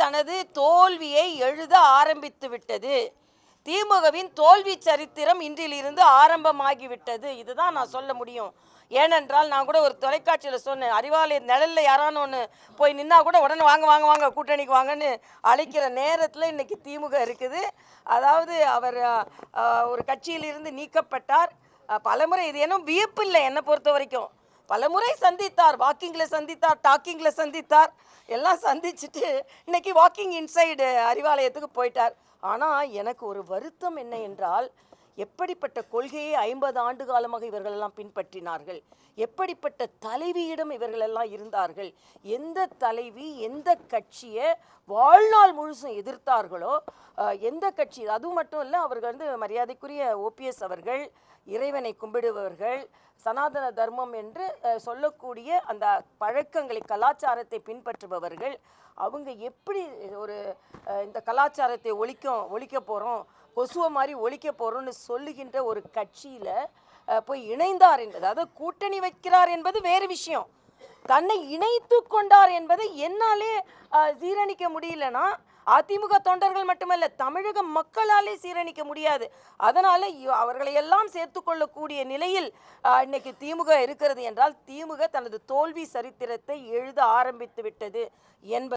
தனது தோல்வியை எழுத ஆரம்பித்து விட்டது. திமுகவின் தோல்வி சரித்திரம் இன்றிலிருந்து ஆரம்பமாகிவிட்டது. இதுதான் நான் சொல்ல முடியும். ஏனென்றால் நான் கூட ஒரு தொலைக்காட்சியில் சொன்னேன், அறிவாலய நிழலில் யாரான ஒன்று போய் நின்னா கூட உடனே வாங்க வாங்க வாங்க கூட்டணிக்கு வாங்கன்னு அழைக்கிற நேரத்தில் இன்னைக்கு திமுக இருக்குது. அதாவது அவர் ஒரு கட்சியிலிருந்து நீக்கப்பட்டார். பலமுறை இது ஏன்னா வியப்பு இல்லை, என்னை பொறுத்த வரைக்கும் பலமுறை சந்தித்தார். வாக்கிங்கில் சந்தித்தார், டாக்கிங்கில் சந்தித்தார், எல்லாம் சந்திச்சுட்டு இன்னைக்கு வாக்கிங் இன்சைடு அறிவாலயத்துக்கு போயிட்டார். ஆனால் எனக்கு ஒரு வருத்தம் என்ன என்றால், எப்படிப்பட்ட கொள்கையை 50 ஆண்டு காலமாக இவர்களெல்லாம் பின்பற்றினார்கள், எப்படிப்பட்ட தலைவியிடம் இவர்களெல்லாம் இருந்தார்கள், எந்த தலைவி எந்த கட்சியை வாழ்நாள் முழுசும் எதிர்த்தார்களோ, எந்த கட்சி, அது மட்டும் இல்லை, அவர்கள் மரியாதைக்குரிய ஓபிஎஸ் அவர்கள் இறைவனை கும்பிடுபவர்கள், சனாதன தர்மம் என்று சொல்லக்கூடிய அந்த பழக்கங்களை கலாச்சாரத்தை பின்பற்றுபவர்கள், அவங்க எப்படி ஒரு இந்த கலாச்சாரத்தை ஒழிக்க போகிறோம், கொசுவை மாதிரி ஒழிக்க போகிறோம்னு சொல்லுகின்ற ஒரு கட்சியில் போய் இணைந்தார் என்பது, அதாவது கூட்டணி வைக்கிறார் என்பது வேறு விஷயம், தன்னை இணைத்து கொண்டார் என்பதை என்னாலே சீரணிக்க முடியலன்னா அதிமுக தொண்டர்கள் மட்டுமல்ல, தமிழக மக்களாலே சீரணிக்க முடியாது. அதனால் அவர்களை எல்லாம் சேர்த்து கொள்ளக்கூடிய நிலையில் இன்னைக்கு திமுக இருக்கிறது என்றால், திமுக தனது தோல்வி சரித்திரத்தை எழுத ஆரம்பித்து விட்டது என்பது